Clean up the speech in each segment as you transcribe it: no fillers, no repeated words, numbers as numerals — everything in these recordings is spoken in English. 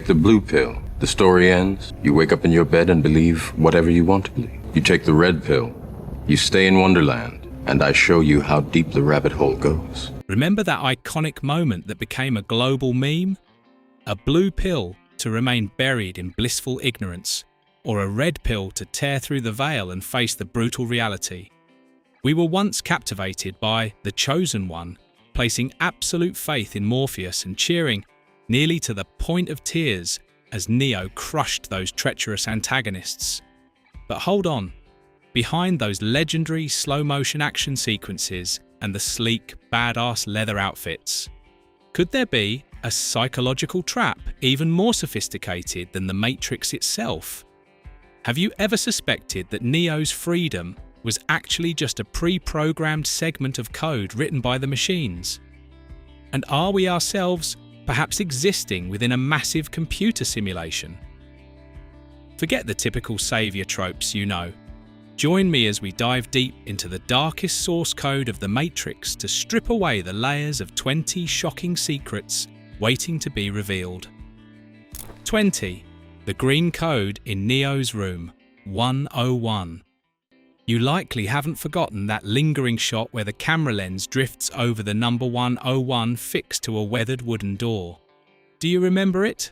the blue pill. The story ends. You wake up in your bed and believe whatever you want to believe. You take the red pill. You stay in Wonderland, and I show you how deep the rabbit hole goes. Remember that iconic moment that became a global meme? A blue pill to remain buried in blissful ignorance, or a red pill to tear through the veil and face the brutal reality. We were once captivated by the Chosen One, placing absolute faith in Morpheus and cheering, nearly to the point of tears, as Neo crushed those treacherous antagonists. But hold on, behind those legendary slow-motion action sequences and the sleek, badass leather outfits, could there be a psychological trap even more sophisticated than the Matrix itself? Have you ever suspected that Neo's freedom was actually just a pre-programmed segment of code written by the machines? And are we ourselves perhaps existing within a massive computer simulation? Forget the typical savior tropes, you know. Join me as we dive deep into the darkest source code of the Matrix to strip away the layers of 20 shocking secrets waiting to be revealed. 20. The green code in Neo's room, 101. You likely haven't forgotten that lingering shot where the camera lens drifts over the number 101 fixed to a weathered wooden door. Do you remember it?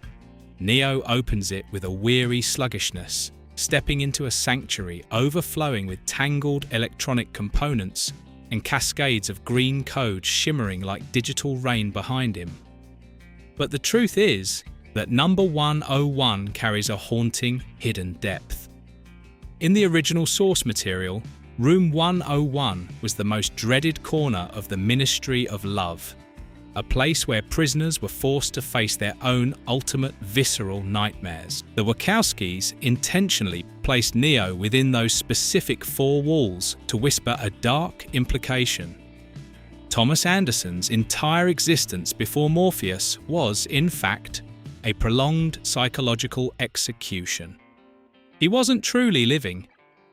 Neo opens it with a weary sluggishness, stepping into a sanctuary overflowing with tangled electronic components and cascades of green code shimmering like digital rain behind him. But the truth is that number 101 carries a haunting, hidden depth. In the original source material, Room 101 was the most dreaded corner of the Ministry of Love, a place where prisoners were forced to face their own ultimate visceral nightmares. The Wachowskis intentionally placed Neo within those specific four walls to whisper a dark implication. Thomas Anderson's entire existence before Morpheus was, in fact, a prolonged psychological execution. He wasn't truly living.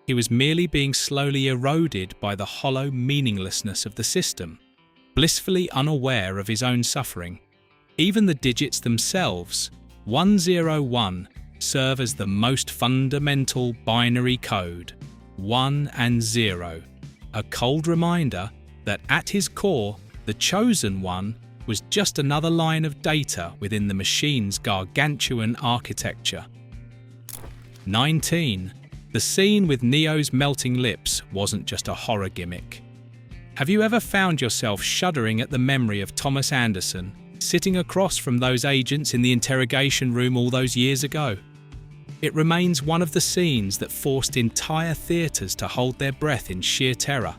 He was merely being slowly eroded by the hollow meaninglessness of the system, blissfully unaware of his own suffering. Even the digits themselves, 101, serve as the most fundamental binary code, 1 and 0, a cold reminder that at his core, the Chosen One was just another line of data within the machine's gargantuan architecture. 19. The scene with Neo's melting lips wasn't just a horror gimmick. Have you ever found yourself shuddering at the memory of Thomas Anderson sitting across from those agents in the interrogation room all those years ago? It remains one of the scenes that forced entire theatres to hold their breath in sheer terror.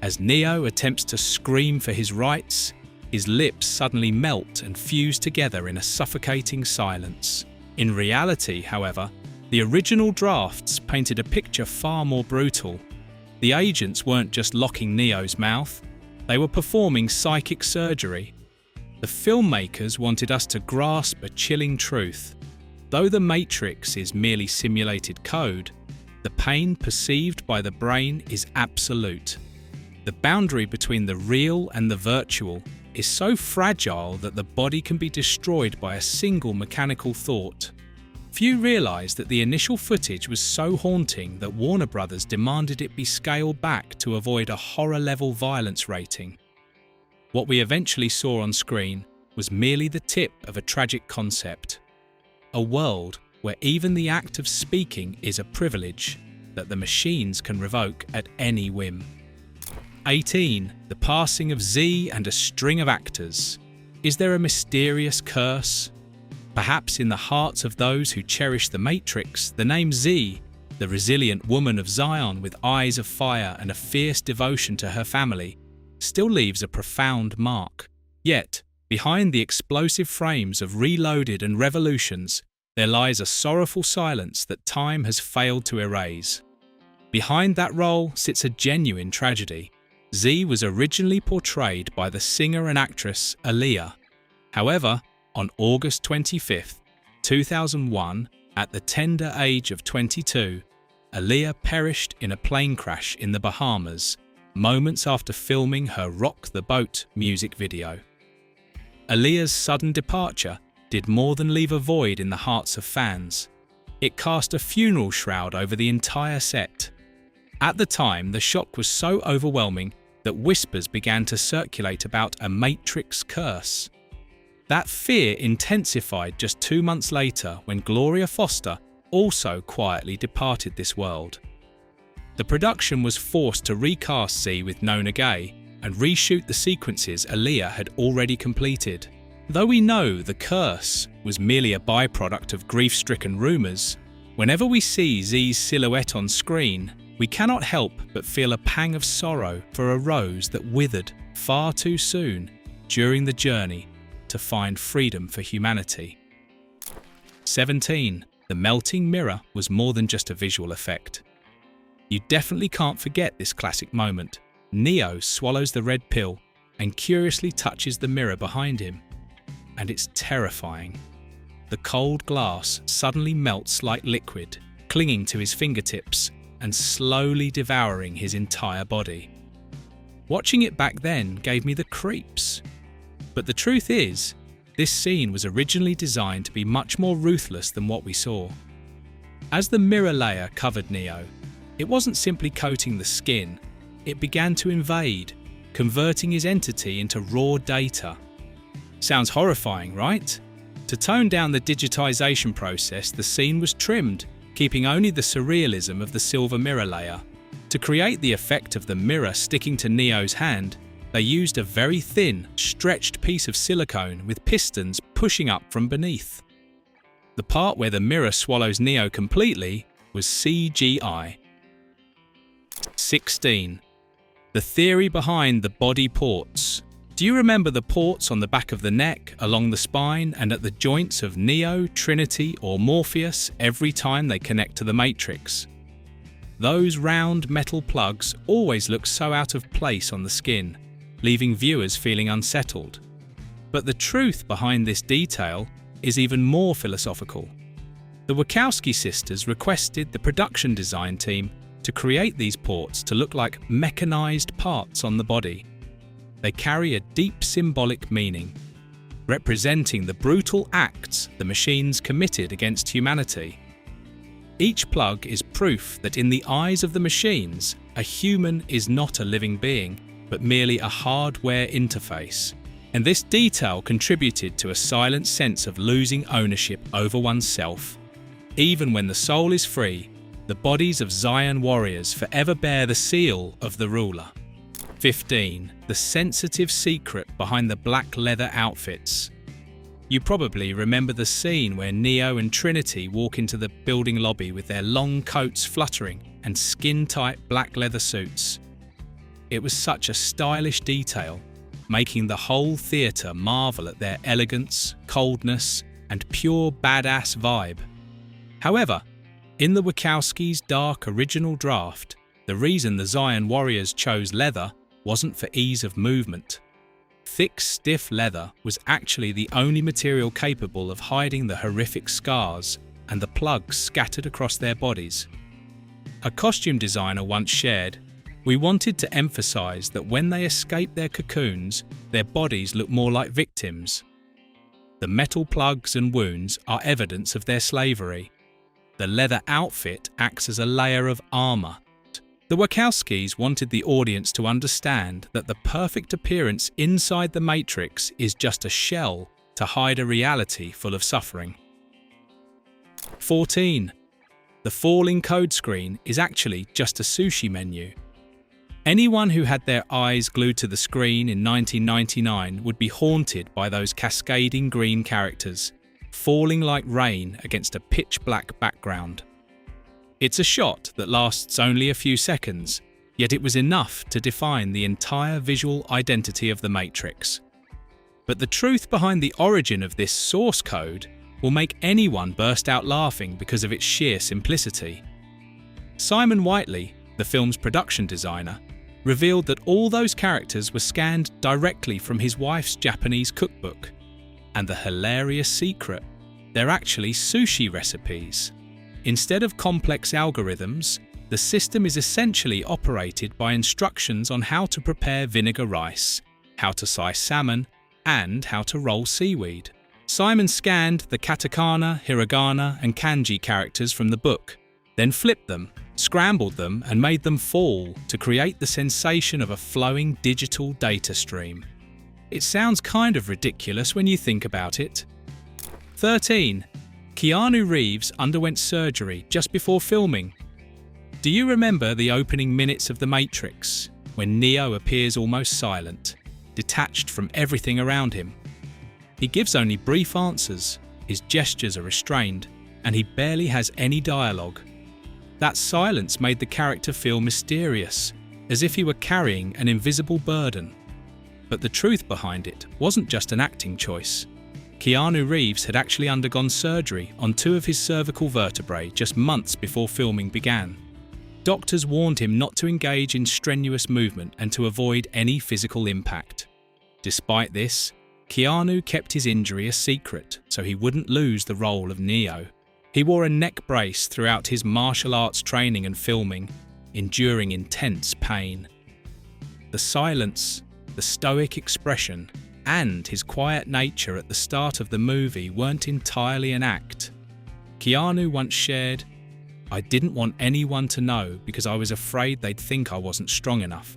As Neo attempts to scream for his rights, his lips suddenly melt and fuse together in a suffocating silence. In reality, however, the original drafts painted a picture far more brutal. The agents weren't just locking Neo's mouth, they were performing psychic surgery. The filmmakers wanted us to grasp a chilling truth. Though the Matrix is merely simulated code, the pain perceived by the brain is absolute. The boundary between the real and the virtual is so fragile that the body can be destroyed by a single mechanical thought. Few realised that the initial footage was so haunting that Warner Brothers demanded it be scaled back to avoid a horror-level violence rating. What we eventually saw on screen was merely the tip of a tragic concept. A world where even the act of speaking is a privilege that the machines can revoke at any whim. 18. The passing of Z and a string of actors. Is there a mysterious curse? Perhaps in the hearts of those who cherish the Matrix, the name Z, the resilient woman of Zion with eyes of fire and a fierce devotion to her family, still leaves a profound mark. Yet, behind the explosive frames of Reloaded and Revolutions, there lies a sorrowful silence that time has failed to erase. Behind that role sits a genuine tragedy. Z was originally portrayed by the singer and actress Aaliyah. However, on August 25, 2001, at the tender age of 22, Aaliyah perished in a plane crash in the Bahamas, moments after filming her Rock the Boat music video. Aaliyah's sudden departure did more than leave a void in the hearts of fans. It cast a funeral shroud over the entire set. At the time, the shock was so overwhelming that whispers began to circulate about a Matrix curse. That fear intensified just 2 months later when Gloria Foster also quietly departed this world. The production was forced to recast Z with Nona Gay and reshoot the sequences Aaliyah had already completed. Though we know the curse was merely a byproduct of grief-stricken rumours, whenever we see Z's silhouette on screen, we cannot help but feel a pang of sorrow for a rose that withered far too soon during the journey to find freedom for humanity. 17. The melting mirror was more than just a visual effect. You definitely can't forget this classic moment. Neo swallows the red pill and curiously touches the mirror behind him. And it's terrifying. The cold glass suddenly melts like liquid, clinging to his fingertips and slowly devouring his entire body. Watching it back then gave me the creeps. But the truth is, this scene was originally designed to be much more ruthless than what we saw. As the mirror layer covered Neo, it wasn't simply coating the skin, it began to invade, converting his entity into raw data. Sounds horrifying, right? To tone down the digitization process, the scene was trimmed, keeping only the surrealism of the silver mirror layer. To create the effect of the mirror sticking to Neo's hand, they used a very thin, stretched piece of silicone with pistons pushing up from beneath. The part where the mirror swallows Neo completely was CGI. 16. The theory behind the body ports. Do you remember the ports on the back of the neck, along the spine, and at the joints of Neo, Trinity, or Morpheus every time they connect to the Matrix? Those round metal plugs always look so out of place on the skin, leaving viewers feeling unsettled. But the truth behind this detail is even more philosophical. The Wachowski sisters requested the production design team to create these ports to look like mechanized parts on the body. They carry a deep symbolic meaning, representing the brutal acts the machines committed against humanity. Each plug is proof that in the eyes of the machines, a human is not a living being, but merely a hardware interface. And this detail contributed to a silent sense of losing ownership over oneself. Even when the soul is free, the bodies of Zion warriors forever bear the seal of the ruler. 15. The sensitive secret behind the black leather outfits. You probably remember the scene where Neo and Trinity walk into the building lobby with their long coats fluttering and skin-tight black leather suits. It was such a stylish detail, making the whole theatre marvel at their elegance, coldness, and pure badass vibe. However, in the Wachowskis' dark original draft, the reason the Zion warriors chose leather wasn't for ease of movement. Thick, stiff leather was actually the only material capable of hiding the horrific scars and the plugs scattered across their bodies. A costume designer once shared, "We wanted to emphasize that when they escape their cocoons, their bodies look more like victims. The metal plugs and wounds are evidence of their slavery. The leather outfit acts as a layer of armor." The Wachowskis wanted the audience to understand that the perfect appearance inside the Matrix is just a shell to hide a reality full of suffering. 14. The falling code screen is actually just a sushi menu. Anyone who had their eyes glued to the screen in 1999 would be haunted by those cascading green characters, falling like rain against a pitch-black background. It's a shot that lasts only a few seconds, yet it was enough to define the entire visual identity of the Matrix. But the truth behind the origin of this source code will make anyone burst out laughing because of its sheer simplicity. Simon Whiteley, the film's production designer, revealed that all those characters were scanned directly from his wife's Japanese cookbook. And the hilarious secret, they're actually sushi recipes. Instead of complex algorithms, the system is essentially operated by instructions on how to prepare vinegar rice, how to slice salmon, and how to roll seaweed. Simon scanned the katakana, hiragana, and kanji characters from the book, then flipped them, scrambled them, and made them fall to create the sensation of a flowing digital data stream. It sounds kind of ridiculous when you think about it. 13. Keanu Reeves underwent surgery just before filming. Do you remember the opening minutes of The Matrix, when Neo appears almost silent, detached from everything around him? He gives only brief answers, his gestures are restrained, and he barely has any dialogue. That silence made the character feel mysterious, as if he were carrying an invisible burden. But the truth behind it wasn't just an acting choice. Keanu Reeves had actually undergone surgery on 2 of his cervical vertebrae just months before filming began. Doctors warned him not to engage in strenuous movement and to avoid any physical impact. Despite this, Keanu kept his injury a secret so he wouldn't lose the role of Neo. He wore a neck brace throughout his martial arts training and filming, enduring intense pain. The silence, the stoic expression, and his quiet nature at the start of the movie weren't entirely an act. Keanu once shared, "I didn't want anyone to know because I was afraid they'd think I wasn't strong enough."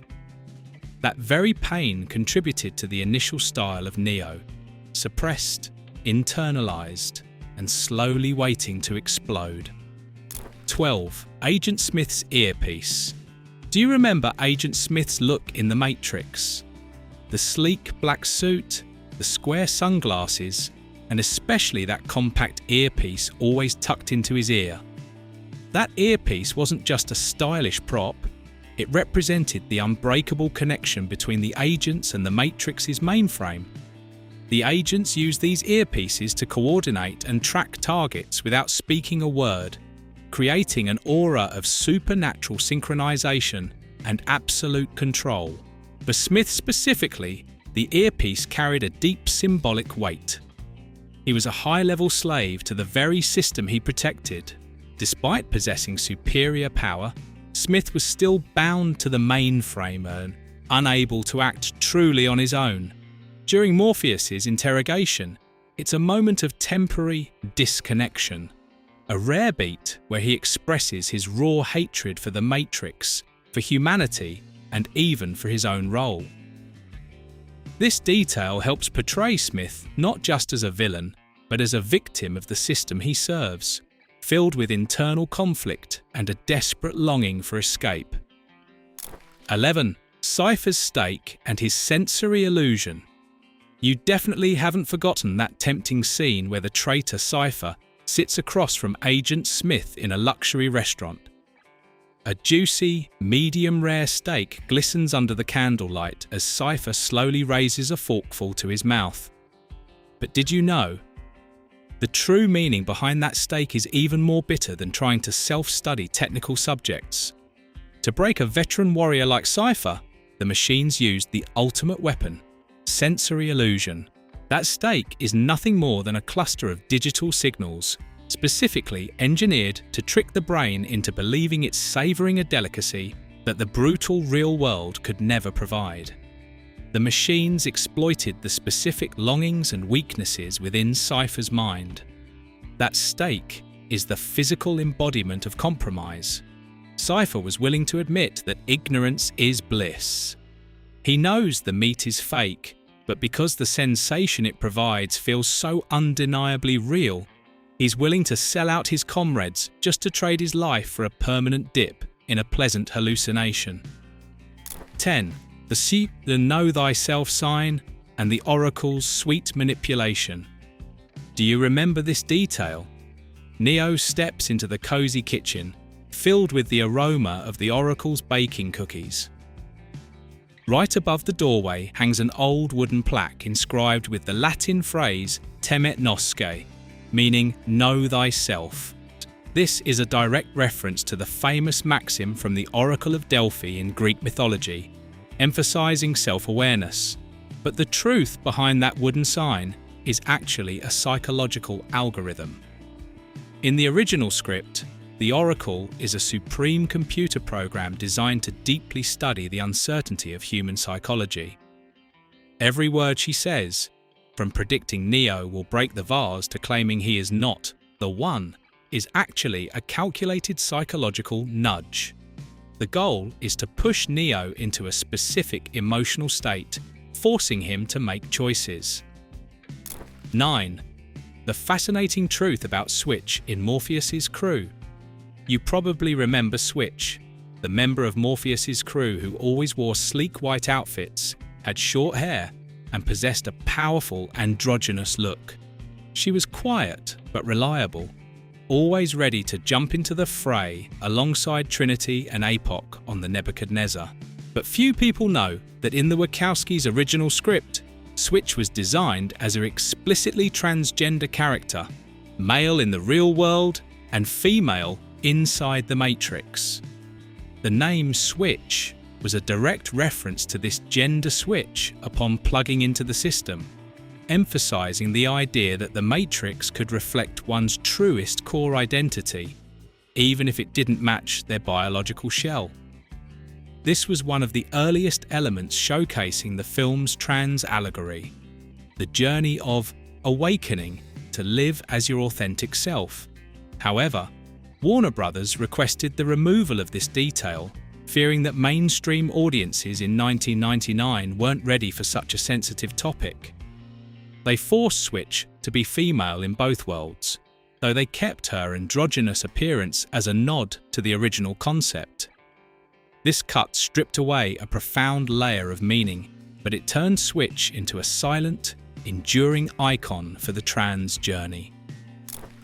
That very pain contributed to the initial style of Neo, suppressed, internalized, and slowly waiting to explode. 12. Agent Smith's earpiece. Do you remember Agent Smith's look in The Matrix? The sleek black suit, the square sunglasses, and especially that compact earpiece always tucked into his ear. That earpiece wasn't just a stylish prop, it represented the unbreakable connection between the agents and the Matrix's mainframe. The agents used these earpieces to coordinate and track targets without speaking a word, creating an aura of supernatural synchronization and absolute control. For Smith specifically, the earpiece carried a deep symbolic weight. He was a high-level slave to the very system he protected. Despite possessing superior power, Smith was still bound to the mainframe and unable to act truly on his own. During Morpheus's interrogation, it's a moment of temporary disconnection, a rare beat where he expresses his raw hatred for the Matrix, for humanity, and even for his own role. This detail helps portray Smith not just as a villain, but as a victim of the system he serves, filled with internal conflict and a desperate longing for escape. 11. Cypher's stake and his sensory illusion. You definitely haven't forgotten that tempting scene where the traitor Cypher sits across from Agent Smith in a luxury restaurant. A juicy, medium-rare steak glistens under the candlelight as Cypher slowly raises a forkful to his mouth. But did you know? The true meaning behind that steak is even more bitter than trying to self-study technical subjects. To break a veteran warrior like Cypher, the machines used the ultimate weapon, sensory illusion. That steak is nothing more than a cluster of digital signals, specifically engineered to trick the brain into believing it's savouring a delicacy that the brutal real world could never provide. The machines exploited the specific longings and weaknesses within Cypher's mind. That steak is the physical embodiment of compromise. Cypher was willing to admit that ignorance is bliss. He knows the meat is fake, but because the sensation it provides feels so undeniably real, he's willing to sell out his comrades just to trade his life for a permanent dip in a pleasant hallucination. 10. The know thyself sign and the oracle's sweet manipulation. Do you remember this detail? Neo steps into the cozy kitchen, filled with the aroma of the oracle's baking cookies. Right above the doorway hangs an old wooden plaque inscribed with the Latin phrase temet nosce, meaning know thyself. This is a direct reference to the famous maxim from the Oracle of Delphi in Greek mythology, emphasizing self-awareness. But the truth behind that wooden sign is actually a psychological algorithm. In the original script, the Oracle is a supreme computer program designed to deeply study the uncertainty of human psychology. Every word she says, from predicting Neo will break the vase to claiming he is not the one, is actually a calculated psychological nudge. The goal is to push Neo into a specific emotional state, forcing him to make choices. 9. The fascinating truth about Switch in Morpheus's crew. You probably remember Switch, the member of Morpheus's crew who always wore sleek white outfits, had short hair, and possessed a powerful androgynous look. She was quiet but reliable, always ready to jump into the fray alongside Trinity and Apoc on the Nebuchadnezzar. But few people know that in the Wachowskis' original script, Switch was designed as an explicitly transgender character, male in the real world and female inside the Matrix. The name Switch was a direct reference to this gender switch upon plugging into the system, emphasizing the idea that the Matrix could reflect one's truest core identity, even if it didn't match their biological shell. This was one of the earliest elements showcasing the film's trans allegory, the journey of awakening to live as your authentic self. However, Warner Brothers requested the removal of this detail, fearing that mainstream audiences in 1999 weren't ready for such a sensitive topic. They forced Switch to be female in both worlds, though they kept her androgynous appearance as a nod to the original concept. This cut stripped away a profound layer of meaning, but it turned Switch into a silent, enduring icon for the trans journey.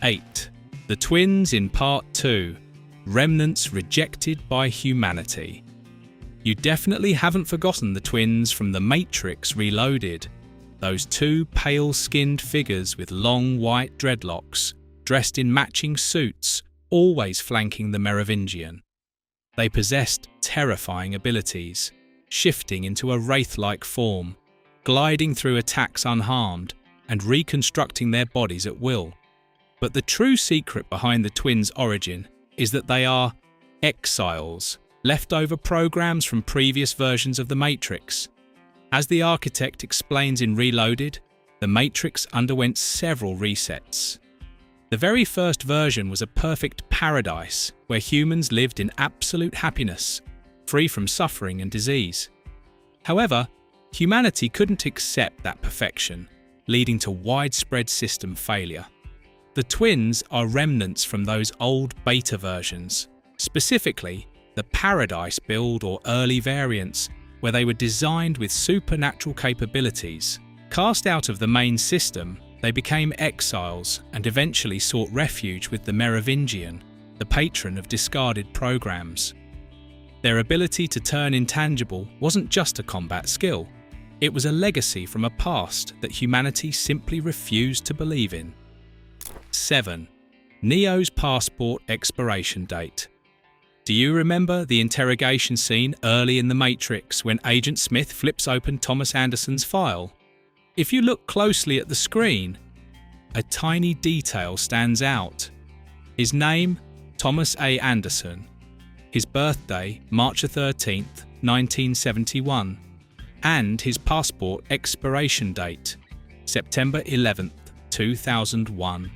8. The twins in Part 2. Remnants rejected by humanity. You definitely haven't forgotten the twins from The Matrix Reloaded, those two pale-skinned figures with long white dreadlocks, dressed in matching suits, always flanking the Merovingian. They possessed terrifying abilities, shifting into a wraith-like form, gliding through attacks unharmed, and reconstructing their bodies at will. But the true secret behind the twins' origin is that they are exiles, leftover programs from previous versions of The Matrix. As the architect explains in Reloaded, The Matrix underwent several resets. The very first version was a perfect paradise where humans lived in absolute happiness, free from suffering and disease. However, humanity couldn't accept that perfection, leading to widespread system failure. The twins are remnants from those old beta versions, specifically the Paradise build or early variants, where they were designed with supernatural capabilities. Cast out of the main system, they became exiles and eventually sought refuge with the Merovingian, the patron of discarded programs. Their ability to turn intangible wasn't just a combat skill, it was a legacy from a past that humanity simply refused to believe in. 7. Neo's passport expiration date. Do you remember the interrogation scene early in The Matrix when Agent Smith flips open Thomas Anderson's file? If you look closely at the screen, a tiny detail stands out. His name, Thomas A. Anderson. His birthday, March 13th, 1971. And his passport expiration date, September 11th, 2001.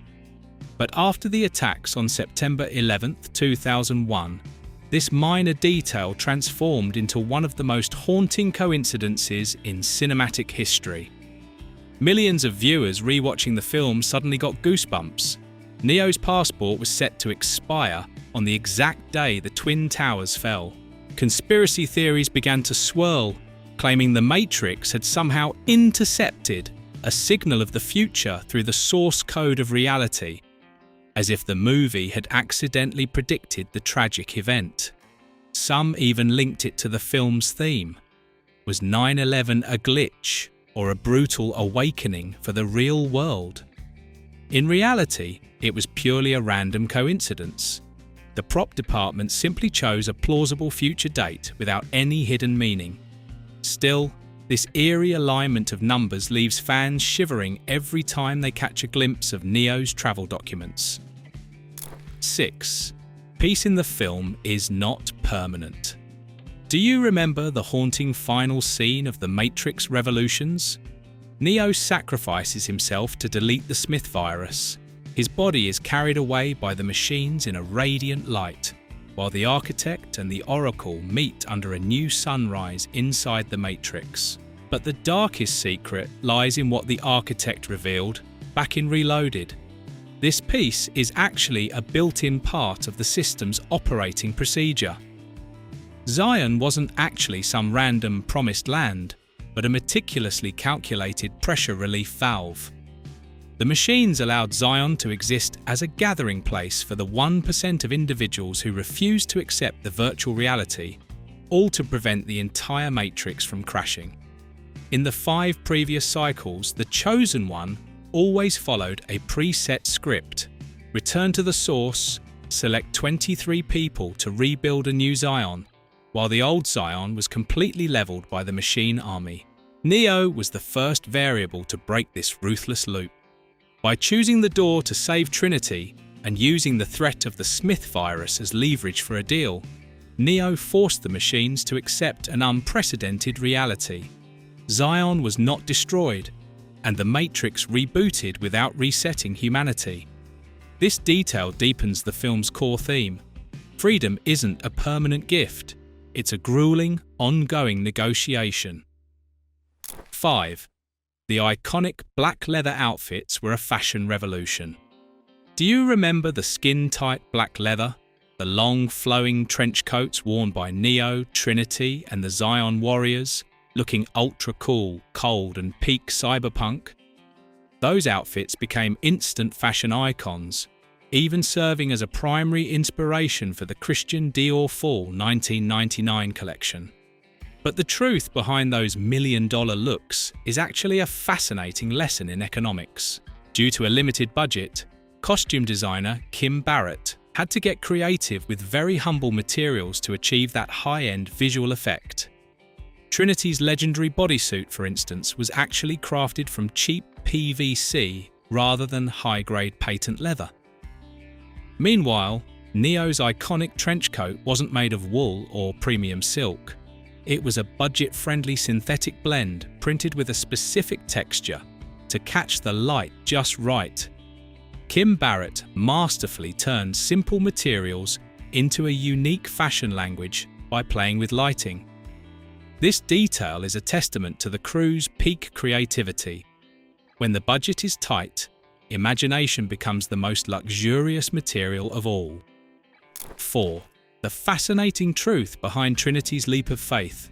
But after the attacks on September 11th, 2001, this minor detail transformed into one of the most haunting coincidences in cinematic history. Millions of viewers rewatching the film suddenly got goosebumps. Neo's passport was set to expire on the exact day the Twin Towers fell. Conspiracy theories began to swirl, claiming the Matrix had somehow intercepted a signal of the future through the source code of reality, as if the movie had accidentally predicted the tragic event. Some even linked it to the film's theme. Was 9/11 a glitch or a brutal awakening for the real world? In reality, it was purely a random coincidence. The prop department simply chose a plausible future date without any hidden meaning. Still, this eerie alignment of numbers leaves fans shivering every time they catch a glimpse of Neo's travel documents. 6. Peace in the film is not permanent. Do you remember the haunting final scene of The Matrix Revolutions? Neo sacrifices himself to delete the Smith virus. His body is carried away by the machines in a radiant light, while the Architect and the Oracle meet under a new sunrise inside the Matrix. But the darkest secret lies in what the Architect revealed back in Reloaded. This piece is actually a built-in part of the system's operating procedure. Zion wasn't actually some random promised land, but a meticulously calculated pressure relief valve. The machines allowed Zion to exist as a gathering place for the 1% of individuals who refused to accept the virtual reality, all to prevent the entire Matrix from crashing. In the 5 previous cycles, the Chosen One always followed a preset script: return to the source, select 23 people to rebuild a new Zion, while the old Zion was completely leveled by the machine army. Neo was the first variable to break this ruthless loop. By choosing the door to save Trinity and using the threat of the Smith virus as leverage for a deal, Neo forced the machines to accept an unprecedented reality. Zion was not destroyed, and the Matrix rebooted without resetting humanity. This detail deepens the film's core theme. Freedom isn't a permanent gift, it's a grueling, ongoing negotiation. 5. The iconic black leather outfits were a fashion revolution. Do you remember the skin-tight black leather, the long flowing trench coats worn by Neo, Trinity and the Zion warriors, looking ultra cool, cold and peak cyberpunk? Those outfits became instant fashion icons, even serving as a primary inspiration for the Christian Dior Fall 1999 collection. But the truth behind those million-dollar looks is actually a fascinating lesson in economics. Due to a limited budget, costume designer Kim Barrett had to get creative with very humble materials to achieve that high-end visual effect. Trinity's legendary bodysuit, for instance, was actually crafted from cheap PVC rather than high-grade patent leather. Meanwhile, Neo's iconic trench coat wasn't made of wool or premium silk. It was a budget-friendly synthetic blend printed with a specific texture to catch the light just right. Kim Barrett masterfully turned simple materials into a unique fashion language by playing with lighting. This detail is a testament to the crew's peak creativity. When the budget is tight, imagination becomes the most luxurious material of all. 4. The fascinating truth behind Trinity's leap of faith.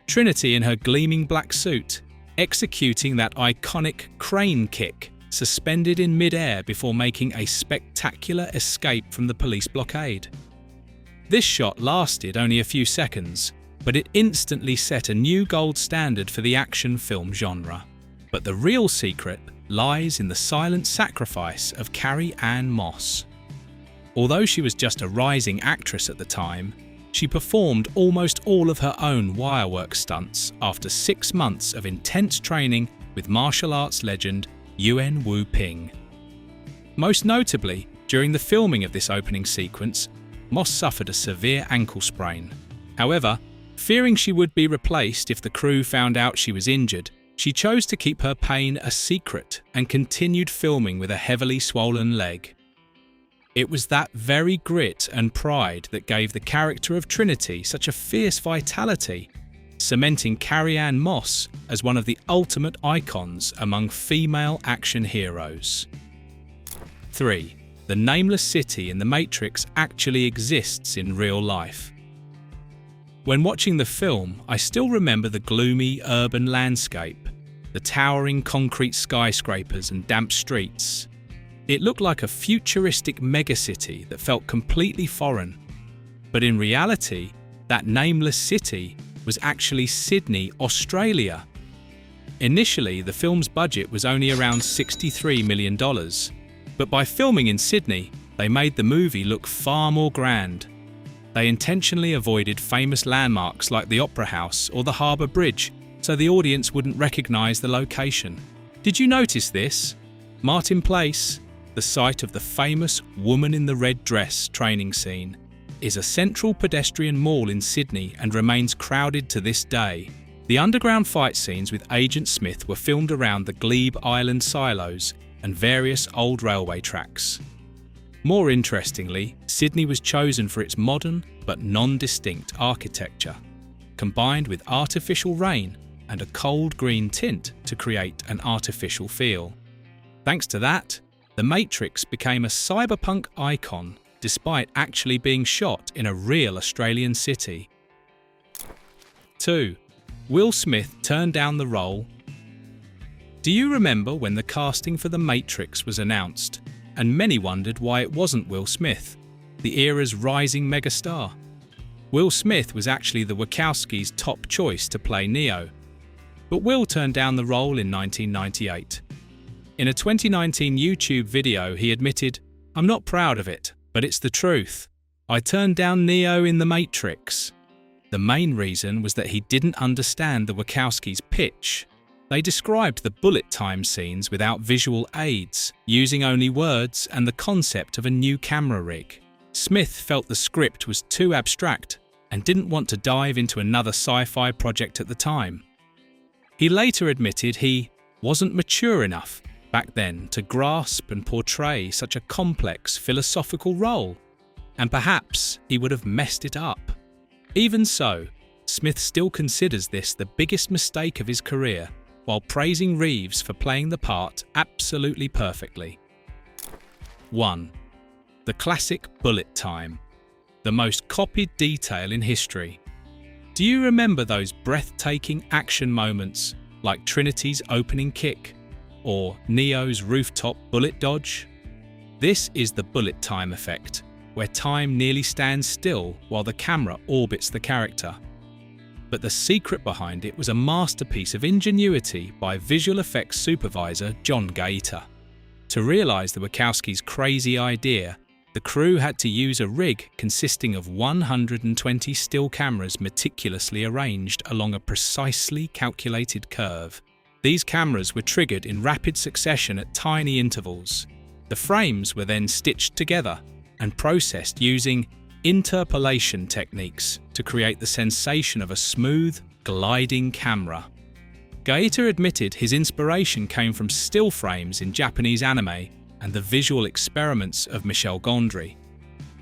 Trinity in her gleaming black suit, executing that iconic crane kick, suspended in mid-air before making a spectacular escape from the police blockade. This shot lasted only a few seconds, but it instantly set a new gold standard for the action film genre. But the real secret lies in the silent sacrifice of Carrie-Anne Moss. Although she was just a rising actress at the time, she performed almost all of her own wirework stunts after 6 months of intense training with martial arts legend Yuen Wu-ping. Most notably, during the filming of this opening sequence, Moss suffered a severe ankle sprain. However, fearing she would be replaced if the crew found out she was injured, she chose to keep her pain a secret and continued filming with a heavily swollen leg. It was that very grit and pride that gave the character of Trinity such a fierce vitality, cementing Carrie-Anne Moss as one of the ultimate icons among female action heroes. 3. The nameless city in the Matrix actually exists in real life. When watching the film, I still remember the gloomy urban landscape, the towering concrete skyscrapers and damp streets. It looked like a futuristic megacity that felt completely foreign. But in reality, that nameless city was actually Sydney, Australia. Initially, the film's budget was only around $63 million, but by filming in Sydney, they made the movie look far more grand. They intentionally avoided famous landmarks like the Opera House or the Harbour Bridge, so the audience wouldn't recognise the location. Did you notice this? Martin Place, the site of the famous Woman in the Red Dress training scene, is a central pedestrian mall in Sydney and remains crowded to this day. The underground fight scenes with Agent Smith were filmed around the Glebe Island silos and various old railway tracks. More interestingly, Sydney was chosen for its modern but non-distinct architecture, combined with artificial rain and a cold green tint to create an artificial feel. Thanks to that, The Matrix became a cyberpunk icon despite actually being shot in a real Australian city. 2. Will Smith turned down the role. Do you remember when the casting for The Matrix was announced, and many wondered why it wasn't Will Smith, the era's rising megastar? Will Smith was actually the Wachowskis' top choice to play Neo, but Will turned down the role in 1998. In a 2019 YouTube video, he admitted, "I'm not proud of it, but it's the truth. I turned down Neo in The Matrix." The main reason was that he didn't understand the Wachowskis' pitch. They described the bullet time scenes without visual aids, using only words and the concept of a new camera rig. Smith felt the script was too abstract and didn't want to dive into another sci-fi project at the time. He later admitted he wasn't mature enough back then to grasp and portray such a complex philosophical role, and perhaps he would have messed it up. Even so, Smith still considers this the biggest mistake of his career, while praising Reeves for playing the part absolutely perfectly. 1. The classic bullet time, the most copied detail in history. Do you remember those breathtaking action moments like Trinity's opening kick or Neo's rooftop bullet dodge? This is the bullet time effect, where time nearly stands still while the camera orbits the character. But the secret behind it was a masterpiece of ingenuity by visual effects supervisor John Gaeta. To realise the Wachowskis' crazy idea, the crew had to use a rig consisting of 120 still cameras meticulously arranged along a precisely calculated curve. These cameras were triggered in rapid succession at tiny intervals. The frames were then stitched together and processed using interpolation techniques to create the sensation of a smooth, gliding camera. Gaeta admitted his inspiration came from still frames in Japanese anime and the visual experiments of Michel Gondry.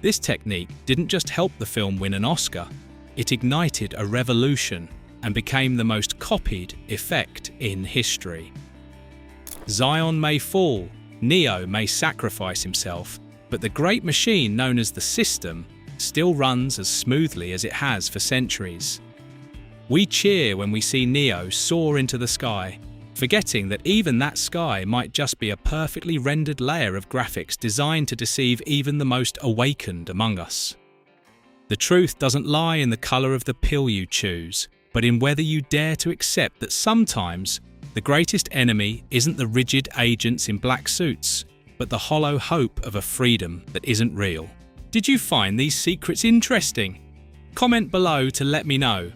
This technique didn't just help the film win an Oscar, it ignited a revolution and became the most copied effect in history. Zion may fall, Neo may sacrifice himself, but the great machine known as the System still runs as smoothly as it has for centuries. We cheer when we see Neo soar into the sky, forgetting that even that sky might just be a perfectly rendered layer of graphics designed to deceive even the most awakened among us. The truth doesn't lie in the colour of the pill you choose, but in whether you dare to accept that sometimes the greatest enemy isn't the rigid agents in black suits, but the hollow hope of a freedom that isn't real. Did you find these secrets interesting? Comment below to let me know.